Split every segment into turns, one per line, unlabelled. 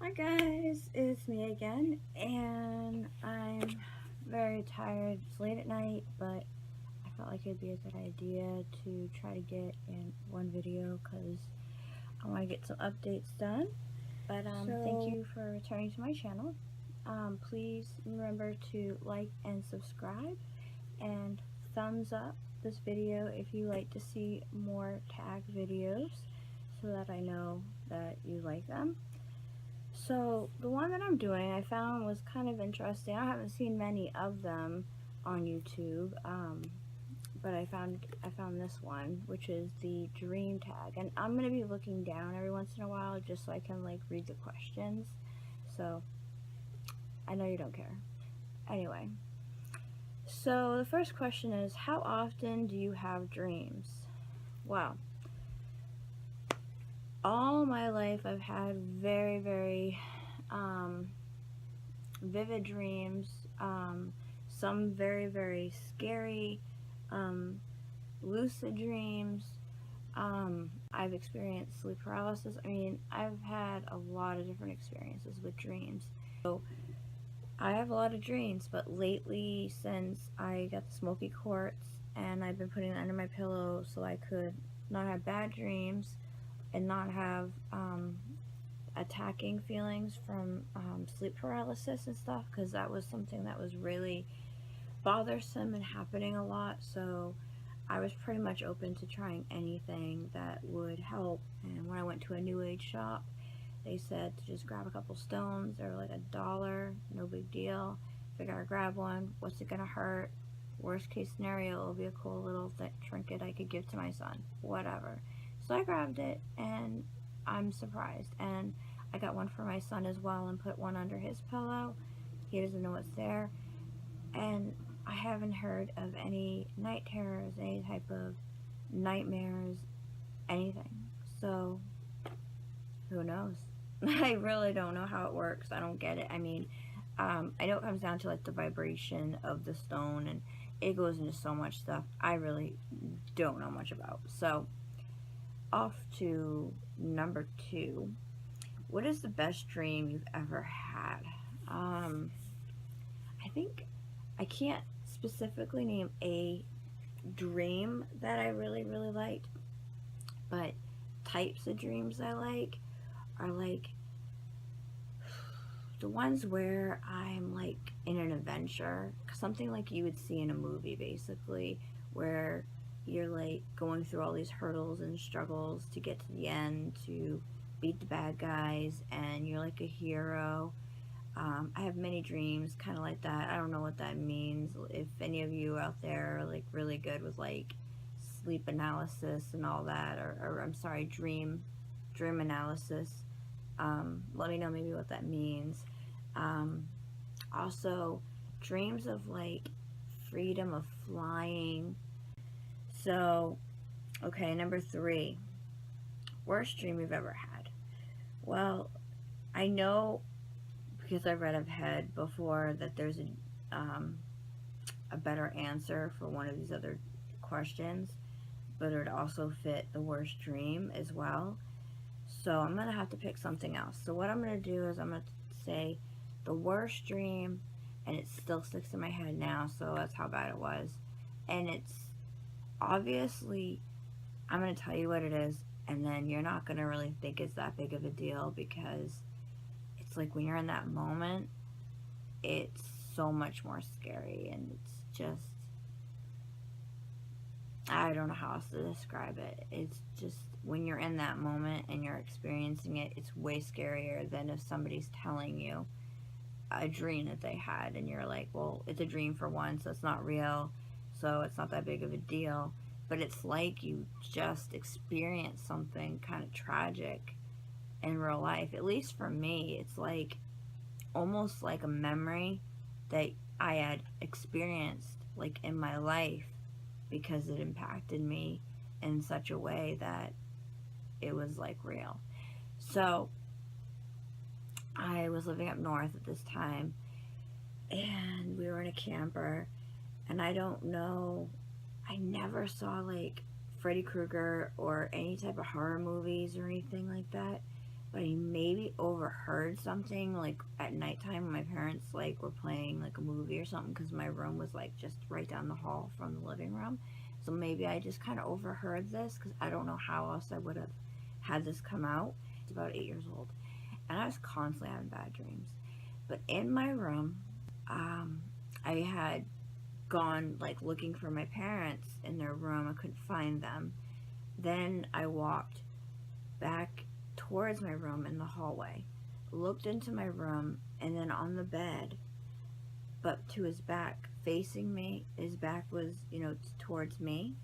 Hi guys, it's me again, and I'm very tired. It's late at night, but I felt like it'd be a good idea to try to get in one video because I want to get some updates done. But thank you for returning to my channel. Please remember to like and subscribe, and thumbs up this video if you like to see more tag videos so that I know that you like them. So the one that I'm doing I found was kind of interesting. I haven't seen many of them on YouTube, but I found this one, which is the dream tag, and I'm gonna be looking down every once in a while just so I can like read the questions. So I know you don't care. Anyway, so the first question is, how often do you have dreams? Well, all my life I've had very vivid dreams, some very scary, lucid dreams. I've experienced sleep paralysis. I mean, I've had a lot of different experiences with dreams. So I have a lot of dreams, but lately, since I got the smoky quartz and I've been putting it under my pillow so I could not have bad dreams and not have attacking feelings from sleep paralysis and stuff, because that was something that was really bothersome and happening a lot. So I was pretty much open to trying anything that would help. And when I went to a new age shop, they said to just grab a couple stones. They were like $1, no big deal. Figure I grab one, what's it gonna hurt? Worst case scenario, it'll be a cool little trinket I could give to my son, whatever. So I grabbed it, and I'm surprised. And I got one for my son as well and put one under his pillow. He doesn't know what's there. And I haven't heard of any night terrors, any type of nightmares, anything. So who knows? I really don't know how it works. I don't get it. I mean, I know it comes down to like the vibration of the stone, and it goes into so much stuff I really don't know much about. So off to number 2. What is the best dream you've ever had? I think I can't specifically name a dream that I really liked, but types of dreams I like are like the ones where I'm like in an adventure, something like you would see in a movie, basically, where you're like going through all these hurdles and struggles to get to the end, to beat the bad guys, and you're like a hero. I have many dreams kind of like that. I don't know what that means. If any of you out there are like really good with like sleep analysis and all that, or I'm sorry, dream analysis, let me know maybe what that means. Also, dreams of like freedom of flying. So, okay, number 3, worst dream you've ever had. Well, I know, because I've read ahead before, that there's a better answer for one of these other questions, but it would also fit the worst dream as well. So I'm going to have to pick something else. So what I'm going to do is I'm going to say the worst dream, and it still sticks in my head now, so that's how bad it was. And it's obviously, I'm going to tell you what it is, and then you're not going to really think it's that big of a deal, because it's like when you're in that moment, it's so much more scary, and it's just, I don't know how else to describe it. It's just, when you're in that moment and you're experiencing it, it's way scarier than if somebody's telling you a dream that they had, and you're like, well, it's a dream for one, so it's not real, so it's not that big of a deal. But it's like you just experienced something kind of tragic in real life. At least for me, it's like almost like a memory that I had experienced like in my life, because it impacted me in such a way that it was like real. So I was living up north at this time, and we were in a camper, and I don't know, I never saw like Freddy Krueger or any type of horror movies or anything like that, but I I maybe overheard something like at nighttime when my parents like were playing like a movie or something, because my room was like just right down the hall from the living room. So maybe I just kind of overheard this, because I don't know how else I would have had this come out. It's about 8 years old, and I was constantly having bad dreams. But in my room, I had gone like looking for my parents in their room. I couldn't find them. Then I walked back towards my room in the hallway, looked into my room, and then on the bed, but to his back, facing me, his back was, towards me,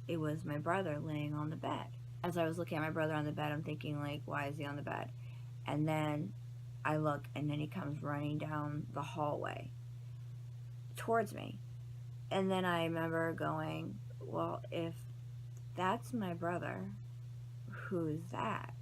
it was my brother laying on the bed. As I was looking at my brother on the bed, I'm thinking, like, why is he on the bed? And then I look, and then he comes running down the hallway towards me. And then I remember going, well, if that's my brother, who's that?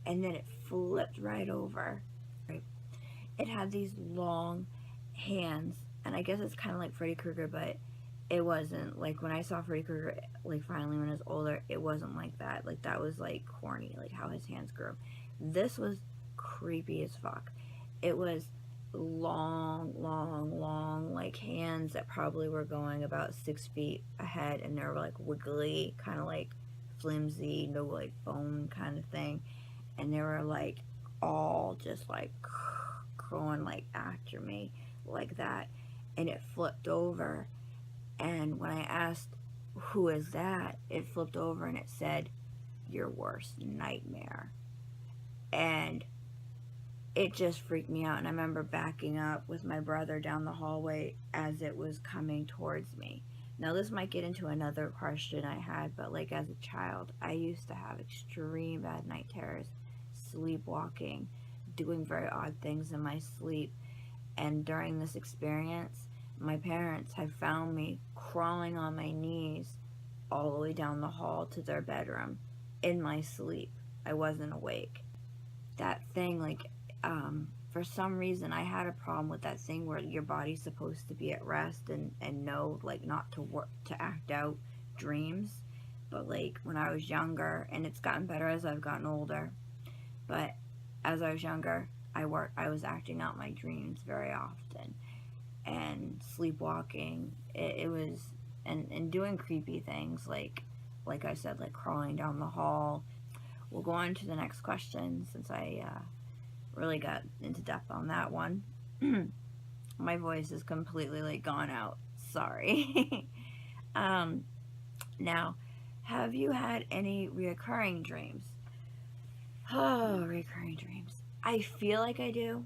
And then it flipped right over. Right? It had these long hands, and I guess it's kind of like Freddy Krueger, but it wasn't. Like, when I saw Freddy Krueger, like, finally when I was older, it wasn't like that. Like, that was, like, corny, like, how his hands grew. This was creepy as fuck. It was long, like, hands that probably were going about 6 feet ahead, and they were, like, wiggly, kind of, like, flimsy, no, like, bone kind of thing. And they were, like, all just, like, crawling, like, after me, like that. And it flipped over, and when I asked, who is that? It flipped over, and it said, your worst nightmare. And it just freaked me out, and I remember backing up with my brother down the hallway as it was coming towards me. Now, this might get into another question I had, but, like, as a child, I used to have extreme bad night terrors, sleepwalking, doing very odd things in my sleep. And during this experience, my parents had found me crawling on my knees all the way down the hall to their bedroom in my sleep. I wasn't awake. That thing, like, for some reason, I had a problem with that thing where your body's supposed to be at rest and know, like, not to work, to act out dreams. But, like, when I was younger, and it's gotten better as I've gotten older, but as I was younger, I was acting out my dreams very often, and sleepwalking. It was, and doing creepy things, like I said, like crawling down the hall. We'll go on to the next question, since I really got into depth on that one. My voice is completely, like, gone out. Sorry. Now, have you had any reoccurring dreams? Oh, recurring dreams. I feel like I do,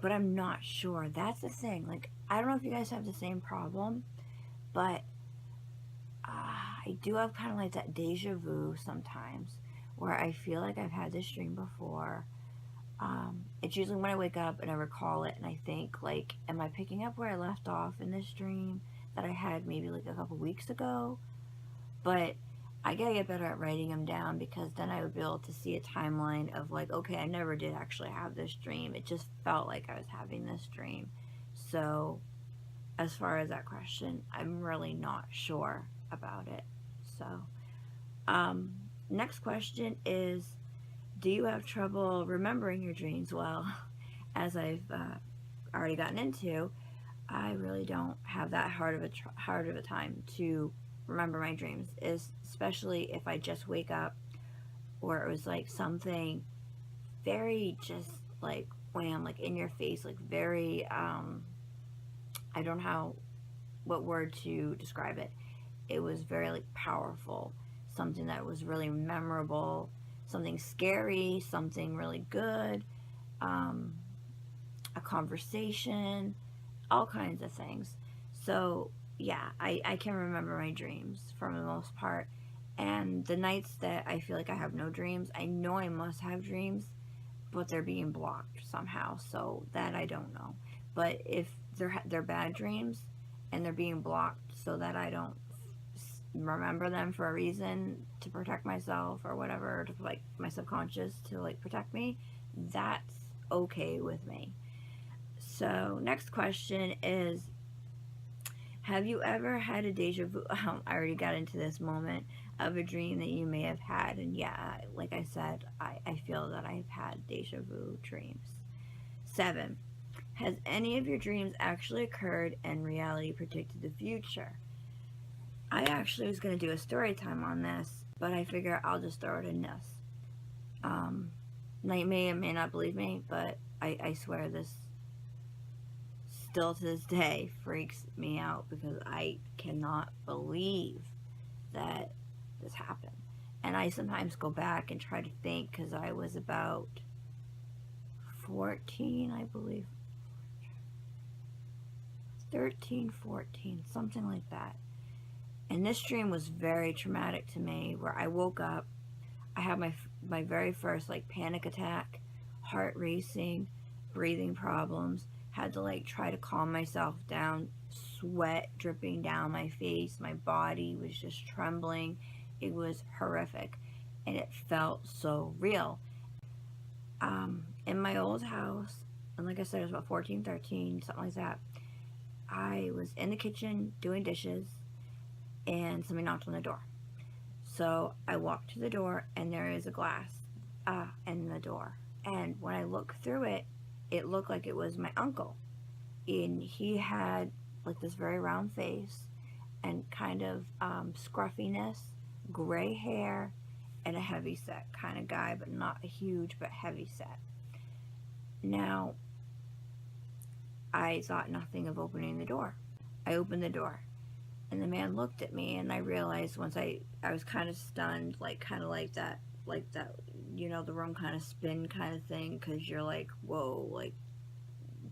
but I'm not sure. That's the thing. Like, I don't know if you guys have the same problem, but I do have kind of like that deja vu sometimes, where I feel like I've had this dream before. It's usually when I wake up and I recall it, and I think, like, am I picking up where I left off in this dream that I had maybe like a couple weeks ago? But I gotta get better at writing them down, because then I would be able to see a timeline of, like, okay, I never did actually have this dream. It just felt like I was having this dream. So, as far as that question, I'm really not sure about it. So, next question is, do you have trouble remembering your dreams? Well, as I've already gotten into, I really don't have that hard of a time to remember my dreams, especially if I just wake up, or it was like something very just like wham, like in your face, like very I don't know what word to describe it. It was very, like, powerful, something that was really memorable, something scary, something really good, a conversation, all kinds of things. So yeah, I can remember my dreams for the most part. And the nights that I feel like I have no dreams, I know I must have dreams, but they're being blocked somehow. So that I don't know. But if they're bad dreams and they're being blocked so that I don't remember them for a reason, to protect myself or whatever, to, like, my subconscious to, like, protect me, that's okay with me. So next question is, have you ever had a deja vu? I already got into this moment. of a dream that you may have had. And yeah, like I said, I feel that I've had deja vu dreams. 7. Has any of your dreams actually occurred and reality predicted the future? I actually was going to do a story time on this, but I figure I'll just throw it in this. You may or may not believe me, but I swear this still to this day freaks me out because I cannot believe that this happened. And I sometimes go back and try to think because I was about 14, I believe. 13, 14, something like that. And this dream was very traumatic to me where I woke up. I had my very first like panic attack, heart racing, breathing problems, had to like try to calm myself down, sweat dripping down my face, my body was just trembling. It was horrific and it felt so real. In my old house, and like I said, it was about 14, 13, something like that. I was in the kitchen doing dishes and somebody knocked on the door. So I walked to the door and there is a glass in the door. And when I looked through it, it looked like it was my uncle. And he had like this very round face and kind of scruffiness, gray hair, and a heavy set kind of guy, but not a huge, but heavy set. Now, I thought nothing of opening the door. I opened the door. And the man looked at me, and I realized once I was kind of stunned, kind of like that, the room kind of spin kind of thing, because you're like, whoa, like,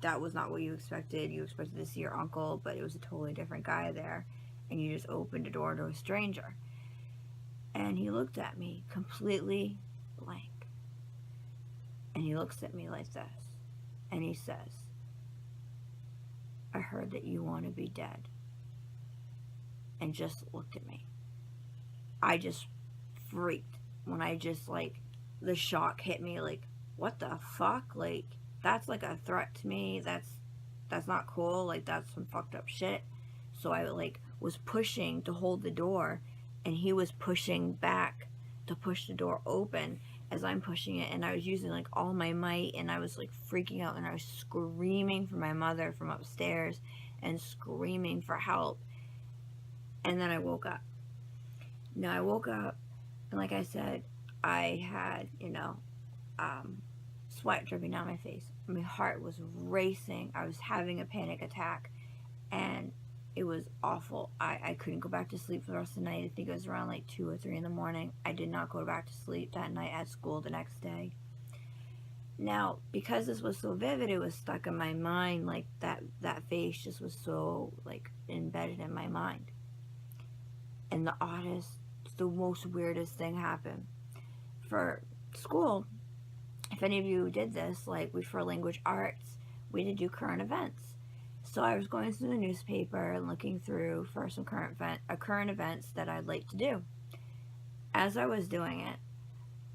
that was not what you expected. You expected to see your uncle, but it was a totally different guy there, and you just opened a door to a stranger. And he looked at me completely blank. And he looks at me like this, and he says, I heard that you want to be dead. And just looked at me. I just freaked when I just the shock hit me, like, what the fuck? Like, that's like a threat to me. That's not cool. Like, that's some fucked up shit. So I was pushing to hold the door, and he was pushing back to push the door open as I'm pushing it, and I was using all my might, and I was freaking out, and I was screaming for my mother from upstairs and screaming for help. And then I woke up. Now I woke up, and like I said, I had, sweat dripping down my face. My heart was racing. I was having a panic attack, and it was awful. I couldn't go back to sleep for the rest of the night. I think it was around 2 or 3 in the morning. I did not go back to sleep that night at school the next day. Now, because this was so vivid, it was stuck in my mind. That face just was so embedded in my mind. And the most weirdest thing happened. For school, if any of you did this, for language arts, we did do current events. So I was going through the newspaper and looking through for some current events that I'd like to do. As I was doing it,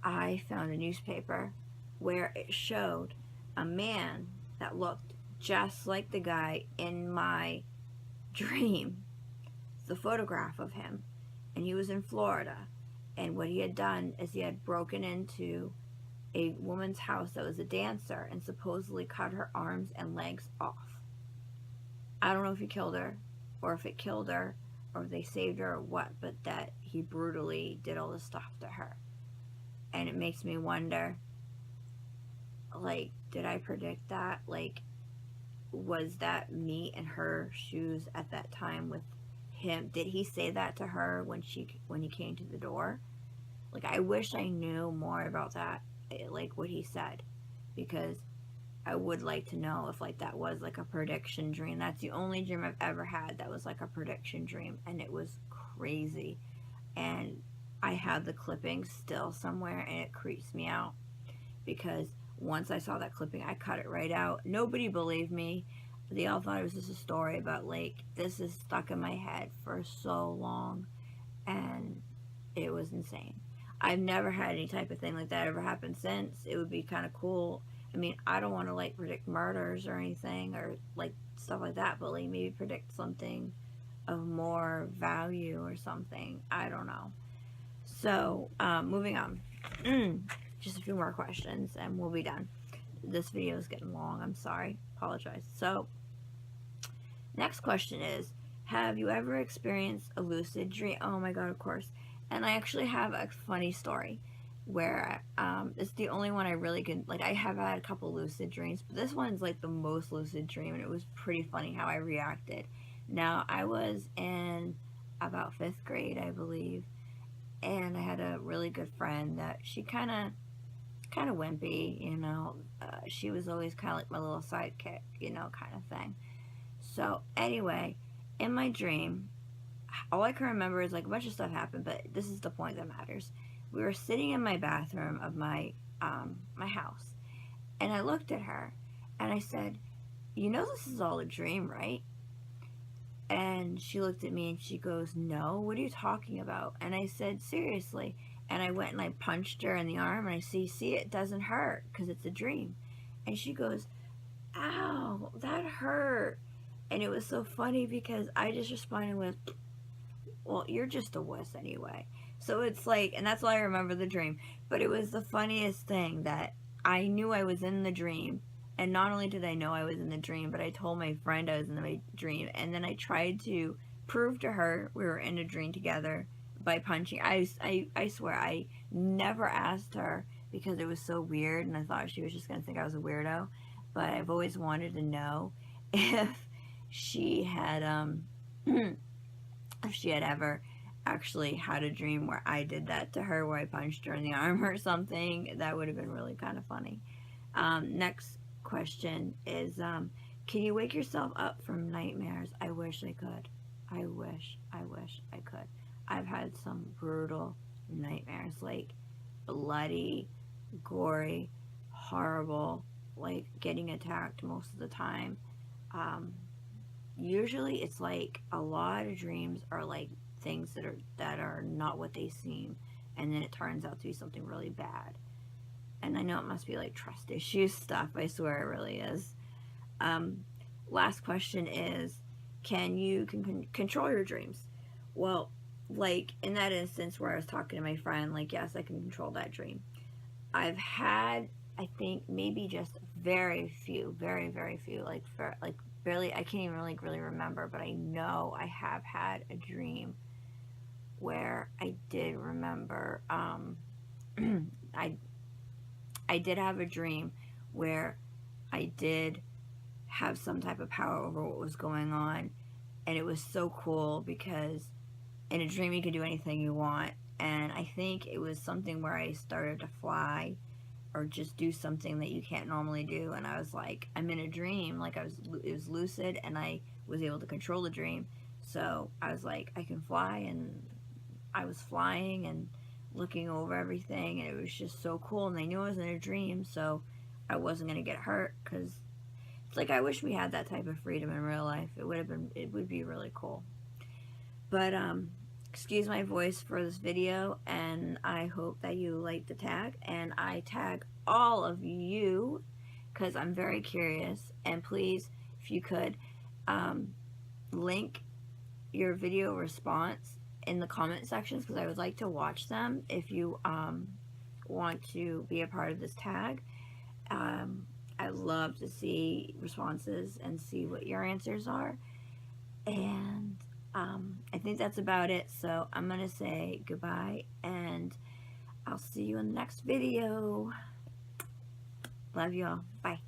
I found a newspaper where it showed a man that looked just like the guy in my dream. The photograph of him, and he was in Florida, and what he had done is he had broken into a woman's house that was a dancer and supposedly cut her arms and legs off. I don't know if he killed her, or if it killed her, or if they saved her or what, but that he brutally did all this stuff to her. And it makes me wonder, did I predict that? Was that me in her shoes at that time with him? Did he say that to her when he came to the door? I wish I knew more about that, what he said, because I would like to know if that was a prediction dream. That's the only dream I've ever had that was a prediction dream, and it was crazy. And I have the clipping still somewhere, and it creeps me out because once I saw that clipping, I cut it right out. Nobody believed me. They all thought it was just a story, but this is stuck in my head for so long, and it was insane. I've never had any type of thing like that ever happen since. It would be kind of cool. I mean, I don't want to predict murders or anything or stuff like that, but maybe predict something of more value or something. I don't know. So, moving on. Just a few more questions and we'll be done. This video is getting long. I'm sorry. Apologize. So, next question is, have you ever experienced a lucid dream? Oh my god, of course. And I actually have a funny story where it's the only one I really can, like, I have had a couple lucid dreams, but this one's like the most lucid dream, and it was pretty funny how I reacted. Now, I was in about 5th grade, I believe, and I had a really good friend that she kind of wimpy, you know. She was always kind of like my little sidekick, you know, kind of thing. So anyway, in my dream, all I can remember is like a bunch of stuff happened, but this is the point that matters. We were sitting in my bathroom of my my house, and I looked at her, and I said, "You know this is all a dream, right?" And she looked at me and she goes, "No, what are you talking about?" And I said, "Seriously." And I went and I punched her in the arm, and I see, it doesn't hurt because it's a dream. And she goes, "Ow, that hurt." And it was so funny because I just responded with, "Well, you're just a wuss anyway." So it's like, and that's why I remember the dream. But it was the funniest thing that I knew I was in the dream. And not only did I know I was in the dream, but I told my friend I was in the dream. And then I tried to prove to her we were in a dream together by punching. I swear, I never asked her because it was so weird. And I thought she was just going to think I was a weirdo. But I've always wanted to know if she had, if she had ever actually had a dream where I did that to her, where I punched her in the arm or something. That would have been really kind of funny. Next question is, can you wake yourself up from nightmares? I wish I could. I wish I could. I've had some brutal nightmares, like bloody, gory, horrible, like getting attacked most of the time. Usually it's like a lot of dreams are like things that are not what they seem, and then it turns out to be something really bad. And I know it must be like trust issues stuff. I swear it really is. Last question is, can you control your dreams? Well, like in that instance where I was talking to my friend, like, yes, I can control that dream. I've had, I think, maybe just very few, very, very few, like, for, like, barely, I can't even really remember, but I know I have had a dream where I did remember, I did have a dream where I did have some type of power over what was going on, and it was so cool because in a dream you can do anything you want, and I think it was something where I started to fly or just do something that you can't normally do, and I was like, I'm in a dream, like it was lucid, and I was able to control the dream, so I was like, I can fly, and I was flying and looking over everything, and it was just so cool, and they knew I was in a dream, so I wasn't going to get hurt, because it's like, I wish we had that type of freedom in real life. It would be really cool. But, excuse my voice for this video, and I hope that you like the tag, and I tag all of you, because I'm very curious, and please, if you could, link your video response in the comment sections, because I would like to watch them if you want to be a part of this tag. I'd love to see responses and see what your answers are. And I think that's about it. So I'm going to say goodbye, and I'll see you in the next video. Love y'all. Bye.